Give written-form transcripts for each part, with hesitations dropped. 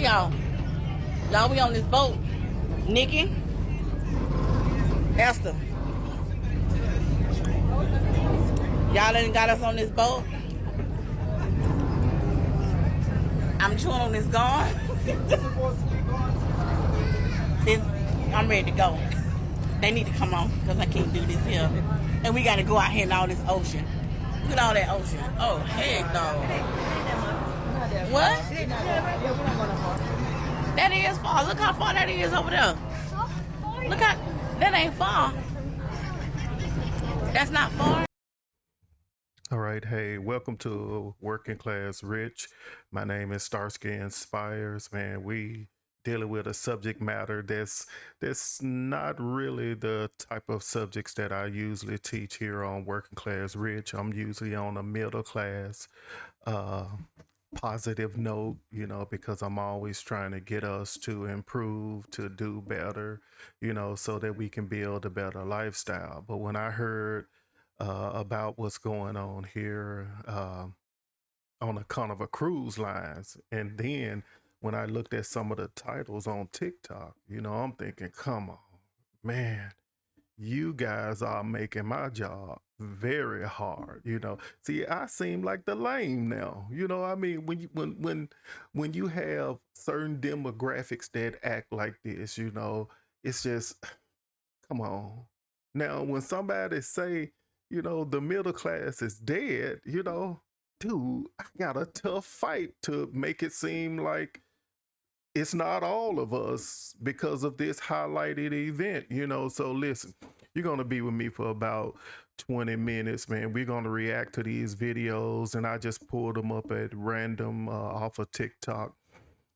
Hey y'all. Y'all, we on this boat. Nikki, Esther. Y'all done got us on this boat. I'm chewing on this gum. I'm ready to go. They need to come on because I can't do this here. And we got to go out here in all this ocean. Look at all that ocean. Oh, heck no. What? That is far. Look how far that is over there. Look how, that ain't far. That's not far. All right, hey, welcome to Working Class Rich. My name is Starsky Inspires. Man, we dealing with a subject matter that's not really the type of subjects that I usually teach here on Working Class Rich. I'm usually on a middle class positive note, you know, because I'm always trying to get us to improve, to do better, you know, so that we can build a better lifestyle. But when I heard about what's going on here on the Carnival Cruise lines, and then when I looked at some of the titles on TikTok, you know, I'm thinking, come on, man, you guys are making my job very hard. You know, see, I seem like the lame now. You know, I mean, when you have certain demographics that act like this, you know, it's just come on. Now, when somebody say, you know, the middle class is dead, you know, dude, I got a tough fight to make it seem like it's not all of us because of this highlighted event, you know. So listen, you're going to be with me for about 20 minutes, man. We're going to react to these videos, and I just pulled them up at random off of TikTok,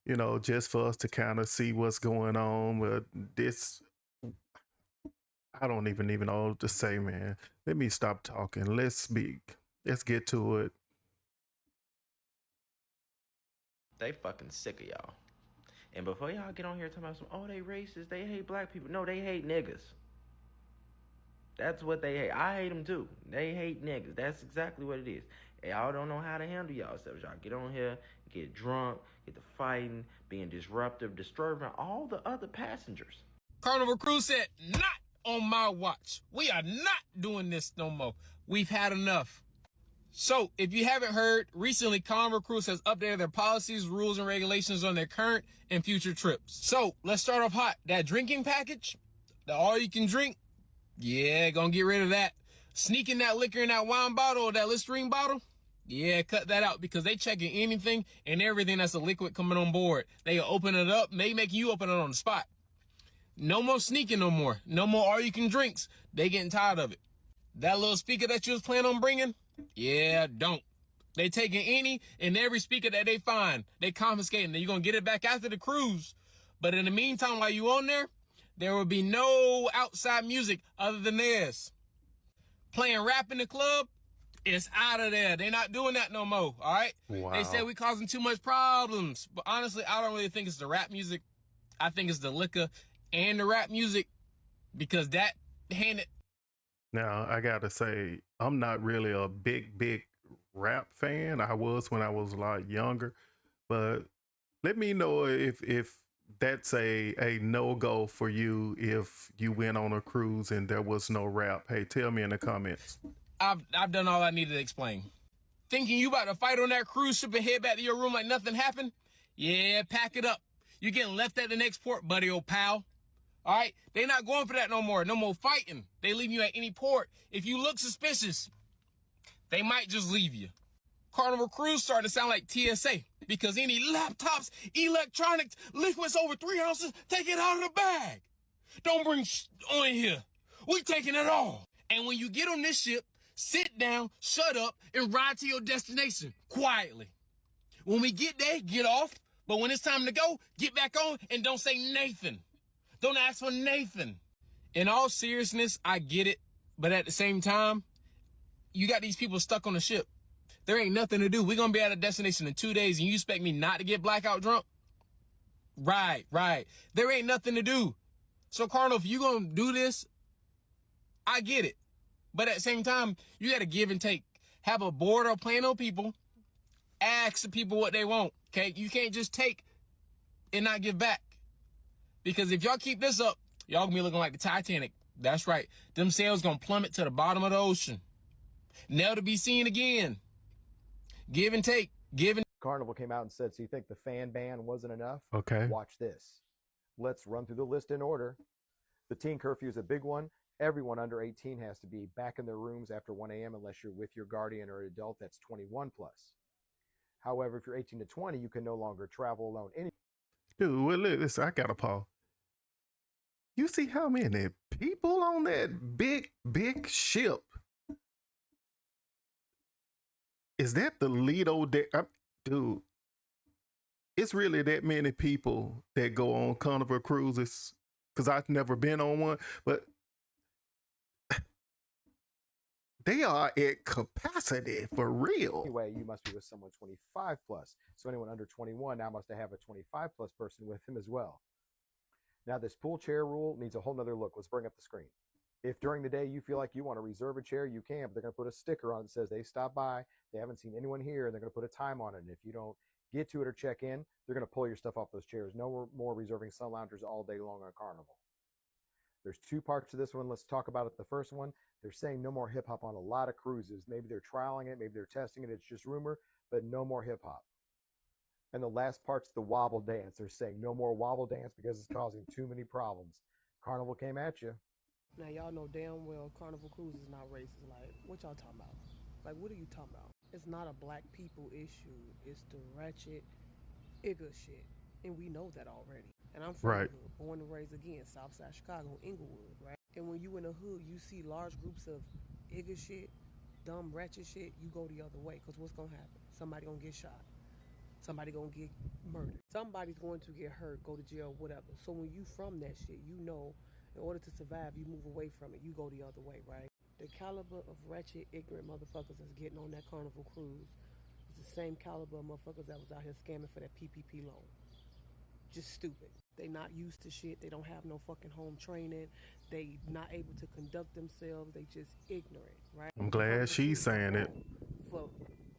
you know, just for us to kind of see what's going on. But this, I don't even know what to say, man. Let me stop talking. Let's speak. Let's get to it. They fucking sick of y'all. And before y'all get on here talking about some, oh, they racist, they hate black people. No, they hate niggas. That's what they hate. I hate them too. They hate niggas. That's exactly what it is. And y'all don't know how to handle y'all selves. Y'all get on here, get drunk, get to fighting, being disruptive, disturbing all the other passengers. Carnival Cruise said, not on my watch. We are not doing this no more. We've had enough. So, if you haven't heard, recently Carnival Cruise has updated their policies, rules, and regulations on their current and future trips. So, let's start off hot. That drinking package, the all you can drink, yeah, gonna get rid of that. Sneaking that liquor in that wine bottle or that Listerine bottle, yeah, cut that out because they checking anything and everything that's a liquid coming on board. They open it up, they make you open it on the spot. No more sneaking no more. No more all you can drinks. They getting tired of it. That little speaker that you was planning on bringing, yeah, don't. They taking any and every speaker that they find. They confiscating. You're going to get it back after the cruise. But in the meantime, while you on there will be no outside music other than theirs. Playing rap in the club, it's out of there. They're not doing that no more, all right? Wow. They say we causing too much problems. But honestly, I don't really think it's the rap music. I think it's the liquor and the rap music because that handed. Now, I got to say, I'm not really a big rap fan. I was when I was a lot younger, but let me know if that's a no-go for you if you went on a cruise and there was no rap. Hey, tell me in the comments. I've done all I needed to explain. Thinking you about to fight on that cruise ship and head back to your room like nothing happened? Yeah, pack it up. You're getting left at the next port, buddy old pal. All right? They not going for that no more. No more fighting. They leave you at any port. If you look suspicious, they might just leave you. Carnival Cruise starting to sound like TSA because any laptops, electronics, liquids over 3 ounces, take it out of the bag. Don't bring on here. We taking it all. And when you get on this ship, sit down, shut up, and ride to your destination quietly. When we get there, get off. But when it's time to go, get back on and don't say Nathan. Don't ask for Nathan. In all seriousness, I get it. But at the same time, you got these people stuck on the ship. There ain't nothing to do. We're going to be at a destination in 2 days and you expect me not to get blackout drunk? Right. There ain't nothing to do. So, Carnival, if you're going to do this, I get it. But at the same time, you got to give and take. Have a board or plan on people. Ask the people what they want. Okay? You can't just take and not give back. Because if y'all keep this up, y'all gonna be looking like the Titanic. That's right. Them sails gonna plummet to the bottom of the ocean, never to be seen again. Give and take. Give and Carnival came out and said, so you think the fan ban wasn't enough? Okay. Watch this. Let's run through the list in order. The teen curfew is a big one. Everyone under 18 has to be back in their rooms after 1 a.m. unless you're with your guardian or adult that's 21 plus. However, if you're 18 to 20, you can no longer travel alone. Dude, well, listen, I got a pause. You see how many people on that big ship? Is that the Lido deck? Dude, it's really that many people that go on Carnival Cruises, because I've never been on one, but they are at capacity for real. Anyway, you must be with someone 25 plus. So anyone under 21 now must have a 25 plus person with him as well. Now this pool chair rule needs a whole nother look. Let's bring up the screen. If during the day you feel like you want to reserve a chair, you can, but they're going to put a sticker on it that says they stopped by, they haven't seen anyone here, and they're going to put a time on it. And if you don't get to it or check in, they're going to pull your stuff off those chairs. No more reserving sun loungers all day long on Carnival. There's two parts to this one. Let's talk about it. The first one, they're saying no more hip hop on a lot of cruises. Maybe they're trialing it, maybe they're testing it, it's just rumor, but no more hip hop. And the last part's the wobble dance. They're saying no more wobble dance because it's causing too many problems. Carnival came at you. Now, y'all know damn well Carnival Cruise is not racist. Like, what y'all talking about? Like, what are you talking about? It's not a black people issue. It's the ratchet, igga shit. And we know that already. And I'm from the hood, born and raised again, Southside Chicago, Inglewood, right? And when you in the hood, you see large groups of igga shit, dumb, ratchet shit, you go the other way. Because what's going to happen? Somebody going to get shot. Somebody going to get murdered. Somebody's going to get hurt, go to jail, whatever. So when you from that shit, you know, in order to survive, you move away from it. You go the other way, right? The caliber of wretched, ignorant motherfuckers that's getting on that Carnival Cruise is the same caliber of motherfuckers that was out here scamming for that PPP loan. Just stupid. They not used to shit. They don't have no fucking home training. They not able to conduct themselves. They just ignorant, right? I'm glad she's saying it. For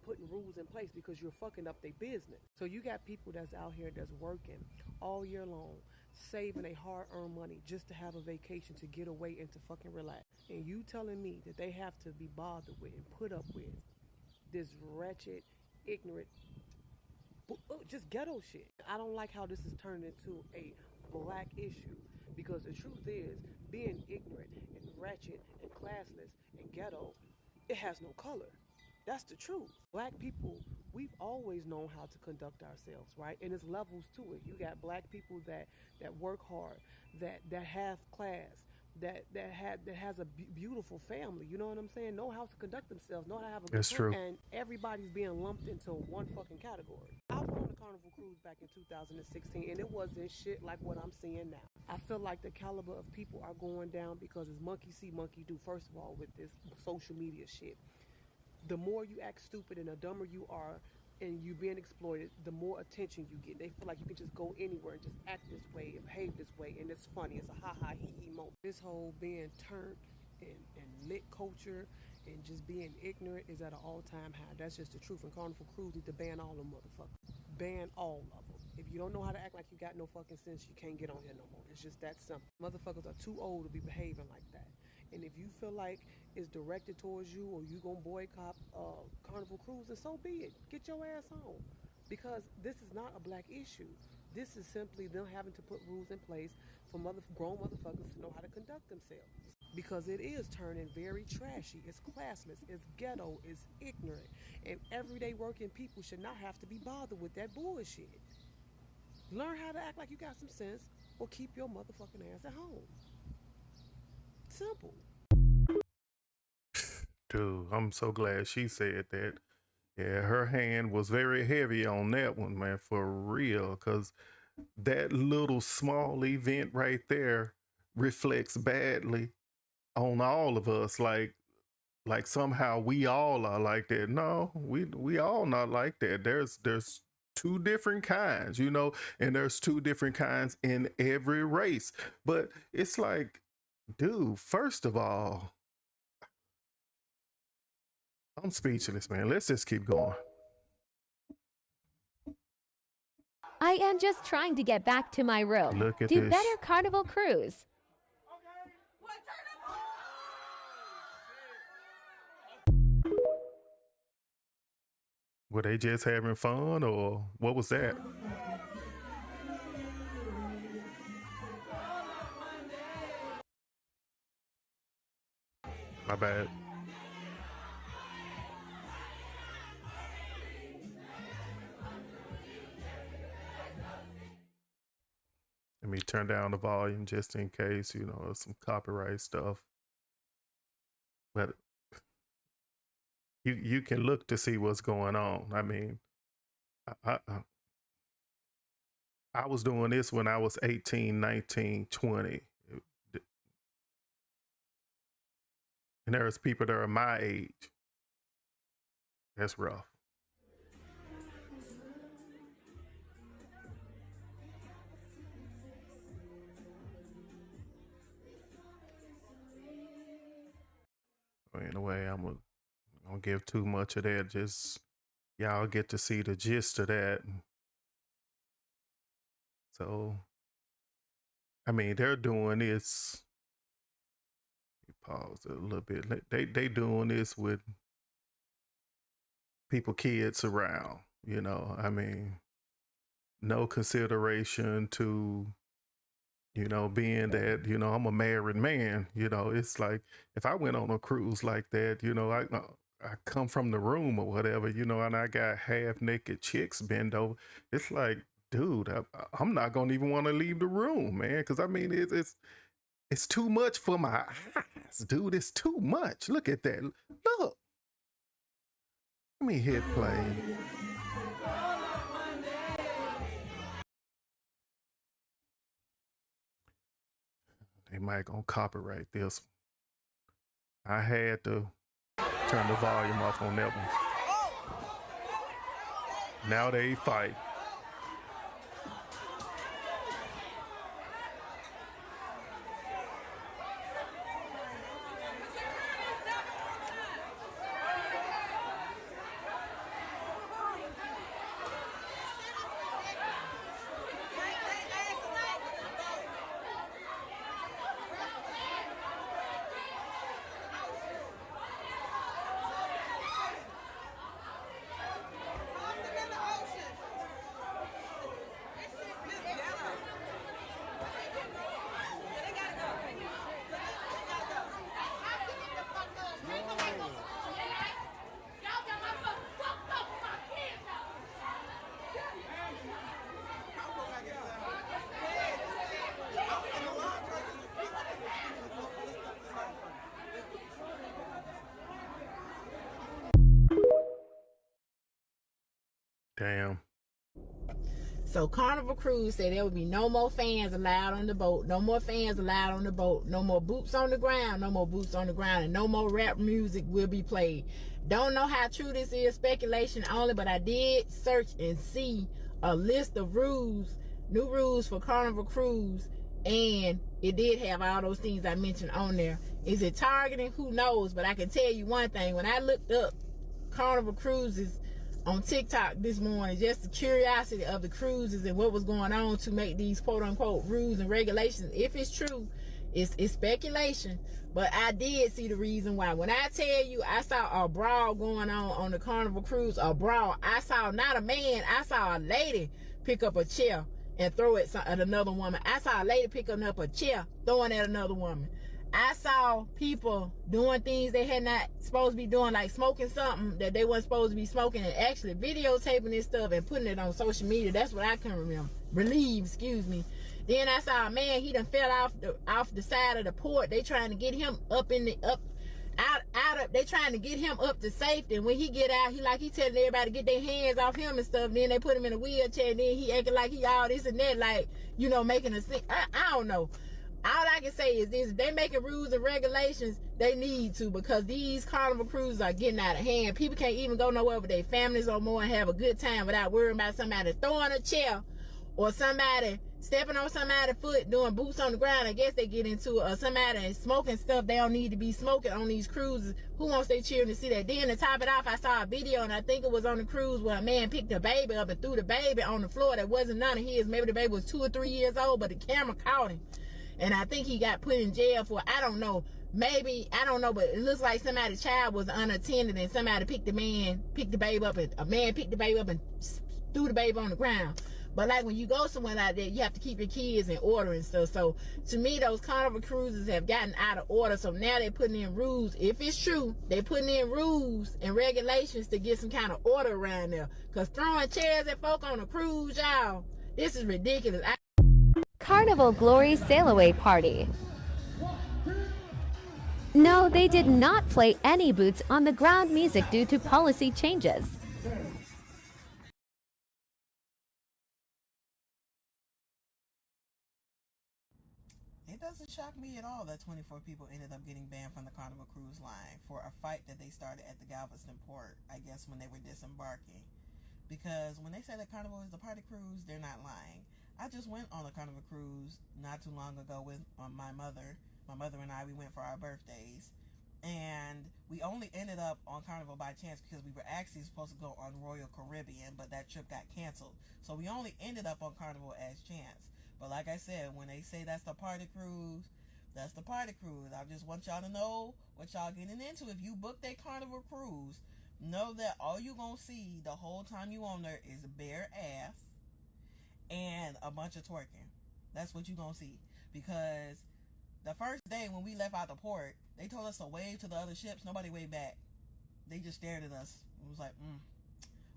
putting rules in place because you're fucking up their business. So you got people that's out here that's working all year long, saving their hard-earned money just to have a vacation to get away and to fucking relax. And you telling me that they have to be bothered with and put up with this wretched, ignorant, just ghetto shit. I don't like how this is turned into a black issue because the truth is, being ignorant and ratchet and classless and ghetto, it has no color. That's the truth. Black people, we've always known how to conduct ourselves, right? And there's levels to it. You got black people that work hard, that have class, that has a beautiful family. You know what I'm saying? Know how to conduct themselves, know how to have a good time. And everybody's being lumped into one fucking category. I was on the Carnival Cruise back in 2016, and it wasn't shit like what I'm seeing now. I feel like the caliber of people are going down because it's monkey see, monkey do. First of all, with this social media shit. The more you act stupid and the dumber you are and you being exploited, the more attention you get. They feel like you can just go anywhere and just act this way and behave this way, and it's funny. It's a ha-ha, hee-hee moment. This whole being turned and lit culture and just being ignorant is at an all-time high. That's just the truth. And Carnival Cruise need to ban all them motherfuckers. Ban all of them. If you don't know how to act like you got no fucking sense, you can't get on here no more. It's just that simple. Motherfuckers are too old to be behaving like that. And if you feel like it's directed towards you or you gonna boycott Carnival Cruise, then so be it. Get your ass on. Because this is not a black issue. This is simply them having to put rules in place for grown motherfuckers to know how to conduct themselves. Because it is turning very trashy. It's classless. It's ghetto. It's ignorant. And everyday working people should not have to be bothered with that bullshit. Learn how to act like you got some sense or keep your motherfucking ass at home. Simple. Dude, I'm so glad she said that. Yeah, her hand was very heavy on that one, man, for real. Because that little small event right there reflects badly on all of us. Like somehow we all are like that. No, we all not like that. There's two different kinds, you know, and there's two different kinds in every race. But it's like, dude, first of all, I'm speechless, man. Let's just keep going. I am just trying to get back to my room. Look at Do this. better, Carnival Cruise. Were they just having fun, or what was that? My bad. Let me turn down the volume just in case, you know, some copyright stuff. But you can look to see what's going on. I mean, I was doing this when I was 18, 19, 20. And there's people that are my age. That's rough. Anyway, I'm gonna give too much of that. Just y'all get to see the gist of that. So, I mean, they're doing this. Pause a little bit. They doing this with people, kids around. You know, I mean, no consideration to, you know, being that, you know, I'm a married man. You know, it's like if I went on a cruise like that, you know, I come from the room or whatever, you know, and I got half naked chicks bend over. It's like, dude, I'm not gonna even want to leave the room, man, because I mean, it's too much for my eyes, dude. It's too much. Look at that. Look. Let me hit play. They might gonna copyright this. I had to turn the volume off on that one. Now they fight. Damn. So Carnival Cruise said there would be no more fans allowed on the boat, no more fans allowed on the boat, no more boots on the ground, no more boots on the ground, and no more rap music will be played. Don't know how true this is, speculation only, but I did search and see a list of rules, new rules for Carnival Cruise, and it did have all those things I mentioned on there. Is it targeting? Who knows? But I can tell you one thing. When I looked up Carnival Cruises on TikTok this morning, just the curiosity of the cruises and what was going on to make these quote-unquote rules and regulations. If it's true, it's speculation, but I did see the reason why. When I tell you I saw a brawl going on the Carnival Cruise, a brawl, I saw not a man, I saw a lady pick up a chair and throw it at another woman. I saw a lady picking up a chair, throwing at another woman. I saw people doing things they had not supposed to be doing, like smoking something that they weren't supposed to be smoking, and actually videotaping this stuff and putting it on social media. That's what I can excuse me. Then I saw a man, he done fell off the side of the port. They trying to get him they trying to get him up to safety. And when he get out, he telling everybody to get their hands off him and stuff. Then they put him in a wheelchair, and then he acting like he all this and that, like, you know, making a scene. I don't know. All I can say is this: if they making rules and regulations, they need to, because these Carnival Cruises are getting out of hand. People can't even go nowhere with their families or more and have a good time without worrying about somebody throwing a chair or somebody stepping on somebody's foot, doing boots on the ground. I guess they get into somebody smoking stuff they don't need to be smoking on these cruises. Who wants their children to see that? Then to top it off, I saw a video, and I think it was on the cruise where a man picked a baby up and threw the baby on the floor that wasn't none of his. Maybe the baby was 2 or 3 years old, but the camera caught him. And I think he got put in jail for, I don't know, maybe, I don't know, but it looks like somebody's child was unattended and somebody picked the baby up, and a man picked the baby up and threw the baby on the ground. But like when you go somewhere like that, you have to keep your kids in order and stuff. So to me, those Carnival cruises have gotten out of order. So now they're putting in rules. If it's true, they're putting in rules and regulations to get some kind of order around there. Because throwing chairs at folk on a cruise, y'all, this is ridiculous. Carnival Glory Sail Away Party. No, they did not play any boots on the ground music due to policy changes. It doesn't shock me at all that 24 people ended up getting banned from the Carnival Cruise Line for a fight that they started at the Galveston port, I guess when they were disembarking. Because when they say that Carnival is a party cruise, they're not lying. I just went on a Carnival Cruise not too long ago with my mother. My mother and I, we went for our birthdays. And we only ended up on Carnival by chance because we were actually supposed to go on Royal Caribbean, but that trip got canceled. So we only ended up on Carnival as chance. But like I said, when they say that's the party cruise, that's the party cruise. I just want y'all to know what y'all getting into. If you book that Carnival Cruise, know that all you gonna see the whole time you on there is bare ass and a bunch of twerking. That's what you gonna see. Because the first day when we left out the port, they told us to wave to the other ships. Nobody waved back. They just stared at us. It was like,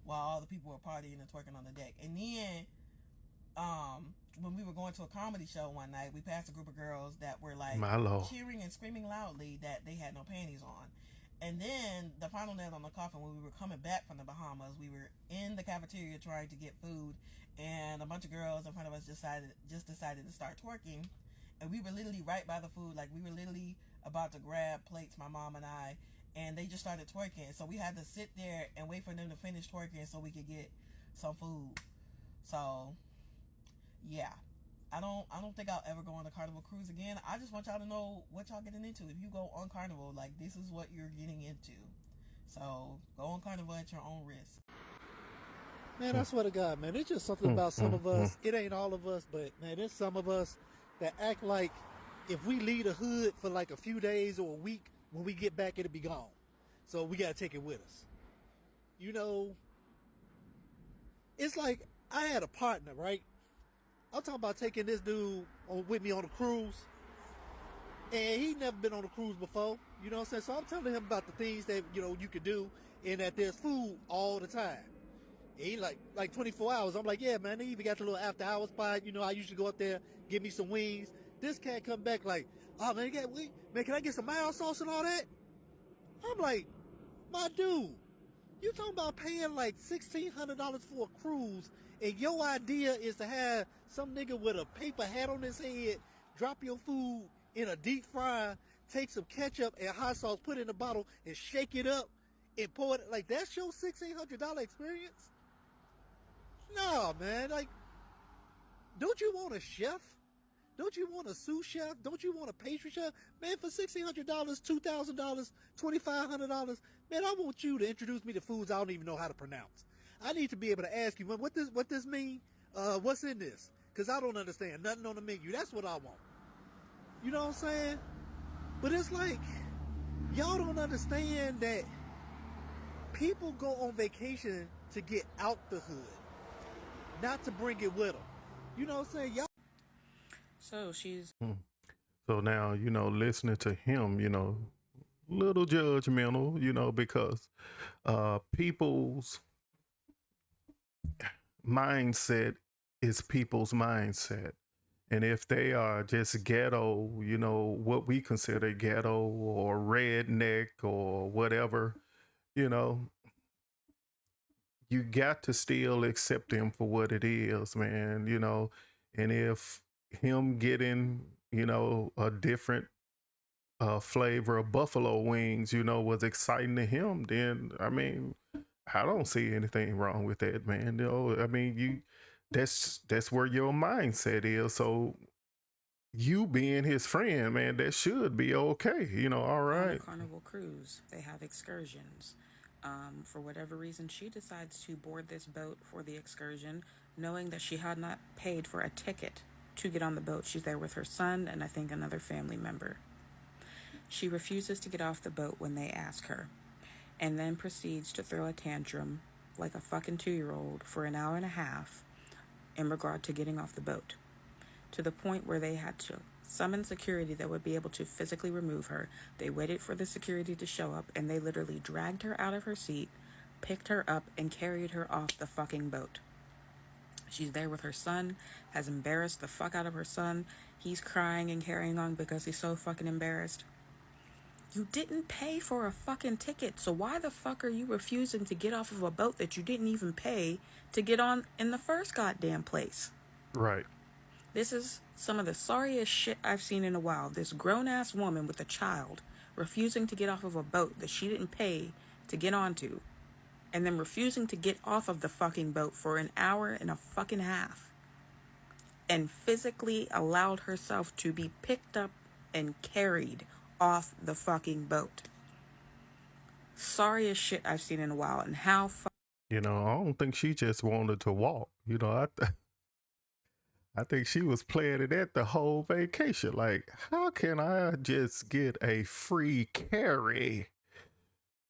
while all the people were partying and twerking on the deck. And then when we were going to a comedy show one night, we passed a group of girls that were like cheering and screaming loudly that they had no panties on. And then the final nail on the coffin, when we were coming back from the Bahamas, we were in the cafeteria trying to get food, and a bunch of girls in front of us decided to start twerking. And we were literally right by the food, like we were literally about to grab plates, my mom and I, and they just started twerking. So we had to sit there and wait for them to finish twerking so we could get some food. So yeah, I don't think I'll ever go on a Carnival Cruise again. I just want y'all to know what y'all getting into. If you go on Carnival, like, this is what you're getting into. So go on Carnival at your own risk. Man, I swear to God, man, it's just something about some of us. It ain't all of us, but man, there's some of us that act like if we leave the hood for like a few days or a week, when we get back, it'll be gone. So we got to take it with us. You know, it's like I had a partner, right? I'm talking about taking this dude with me on a cruise, and he never been on a cruise before. You know what I'm saying? So I'm telling him about the things that, you know, you could do, and that there's food all the time. And he like 24 hours. I'm like, yeah, man, they even got the little after hours spot. You know, I usually go up there, get me some wings. This cat come back like, oh man, man, can I get some mild sauce and all that? I'm like, my dude, you talking about paying like $1,600 for a cruise, and your idea is to have some nigga with a paper hat on his head drop your food in a deep fryer, take some ketchup and hot sauce, put it in a bottle, and shake it up and pour it. Like, that's your $1,600 experience? No, man. Like, don't you want a chef? Don't you want a sous chef? Don't you want a pastry chef? Man, for $1,600, $2,000, $2,500, man, I want you to introduce me to foods I don't even know how to pronounce. I need to be able to ask you, man, what this mean? What's in this? Because I don't understand nothing on the menu. That's what I want. You know what I'm saying? But it's like, y'all don't understand that people go on vacation to get out the hood, not to bring it with them. You know what I'm saying? Y'all. So she's... So now, you know, listening to him, you know, little judgmental, you know, because people's mindset is people's mindset. And if they are just ghetto, you know, what we consider ghetto or redneck or whatever, you know, you got to still accept him for what it is, man, you know. And if him getting, you know, a different flavor of buffalo wings, you know, was exciting to him, then, I mean, I don't see anything wrong with that, man. You know, I mean, that's where your mindset is. So you being his friend, man, that should be okay. All On a right. Carnival Cruise, they have excursions. For whatever reason, she decides to board this boat for the excursion, knowing that she had not paid for a ticket to get on the boat. She's there with her son and I think another family member. She refuses to get off the boat when they ask her, and then proceeds to throw a tantrum like a fucking 2-year-old for an hour and a half in regard to getting off the boat, to the point where they had to summon security that would be able to physically remove her. They waited for the security to show up, and they literally dragged her out of her seat, picked her up, and carried her off the fucking boat. She's there with her son, has embarrassed the fuck out of her son. He's crying and carrying on because he's so fucking embarrassed. You didn't pay for a fucking ticket, so why the fuck are you refusing to get off of a boat that you didn't even pay to get on in the first goddamn place? Right. This is some of the sorriest shit I've seen in a while. This grown-ass woman with a child refusing to get off of a boat that she didn't pay to get onto, and then refusing to get off of the fucking boat for an hour and a fucking half, and physically allowed herself to be picked up and carried off the fucking boat. Sorriest shit I've seen in a while. And how I don't think she just wanted to walk. I think she was planning that the whole vacation. Like, how can I just get a free carry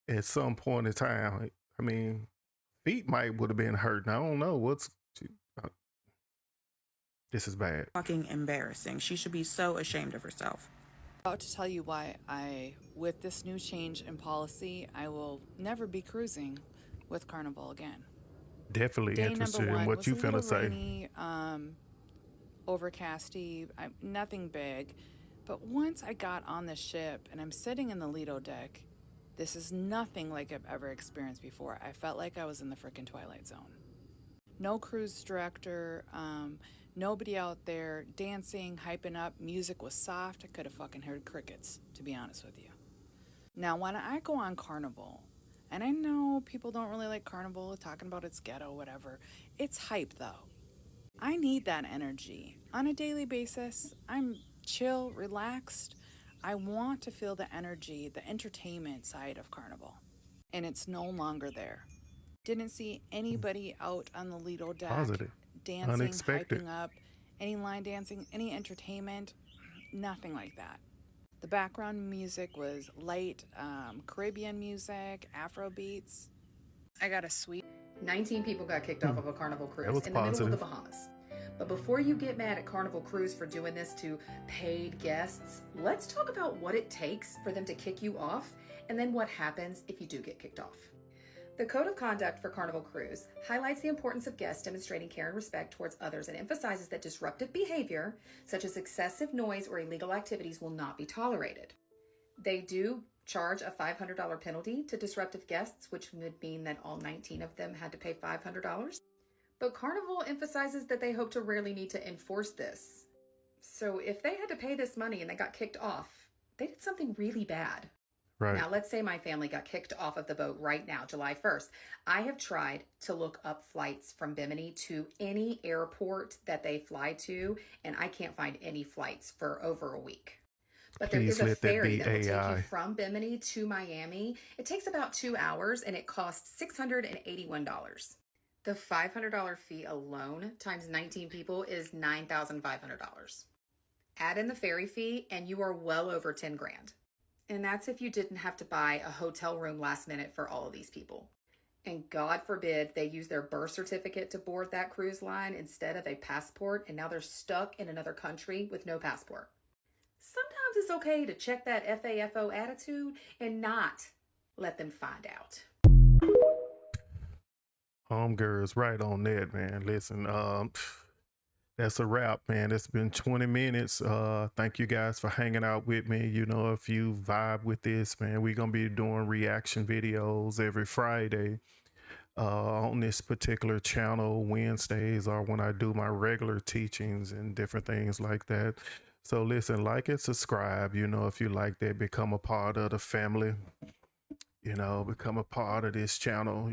at some point in time? I mean, feet might would have been hurting. I don't know this is bad. fucking embarrassing. She should be so ashamed of herself. About to tell you why with this new change in policy, I will never be cruising with Carnival again. Definitely Day interested number in one what was you a little finna say. rainy, overcasty, nothing big. But once I got on the ship and I'm sitting in the Lido deck, this is nothing like I've ever experienced before. I felt like I was in the frickin' Twilight Zone. No cruise director, nobody out there dancing, hyping up. Music was soft. I could have fucking heard crickets, to be honest with you. Now, when I go on Carnival, and I know people don't really like Carnival, talking about it's ghetto, whatever. It's hype, though. I need that energy. On a daily basis, I'm chill, relaxed. I want to feel the energy, the entertainment side of Carnival. And it's no longer there. Didn't see anybody out on the Lido deck Positive. dancing, Unexpected. hyping up, any line dancing, any entertainment, nothing like that. The background music was light Caribbean music, Afro beats. I got a sweet 19 people got kicked off of a Carnival Cruise was in the middle of the positive. Bahamas. But before you get mad at Carnival Cruise for doing this to paid guests, let's talk about what it takes for them to kick you off and then what happens if you do get kicked off. The Code of Conduct for Carnival Cruise highlights the importance of guests demonstrating care and respect towards others and emphasizes that disruptive behavior, such as excessive noise or illegal activities, will not be tolerated. They do charge a $500 penalty to disruptive guests, which would mean that all 19 of them had to pay $500. But Carnival emphasizes that they hope to rarely need to enforce this. So if they had to pay this money and they got kicked off, they did something really bad. Right. Now, let's say my family got kicked off of the boat right now, July 1st. I have tried to look up flights from Bimini to any airport that they fly to, and I can't find any flights for over a week. But there is a ferry that will take you from Bimini to Miami. It takes about 2 hours, and it costs $681. The $500 fee alone times 19 people is $9,500. Add in the ferry fee, and you are well over 10 grand. And that's if you didn't have to buy a hotel room last minute for all of these people. And God forbid they use their birth certificate to board that cruise line instead of a passport, and now they're stuck in another country with no passport. Sometimes it's okay to check that FAFO attitude and not let them find out. Homegirl's right on that, man. Listen, that's a wrap, man. It's been 20 minutes. Thank you guys for hanging out with me. If you vibe with this, man, we're going to be doing reaction videos every Friday on this particular channel. Wednesdays are when I do my regular teachings and different things like that. So listen, like and subscribe. If you like that, become a part of the family. Become a part of this channel.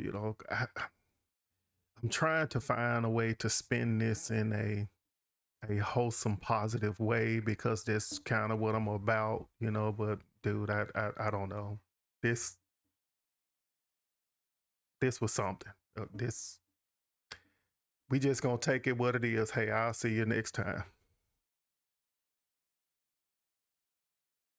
I'm trying to find a way to spin this in a wholesome, positive way, because that's kind of what I'm about, you know. But dude, I don't know. This was something. This, we just gonna take it what it is. Hey, I'll see you next time.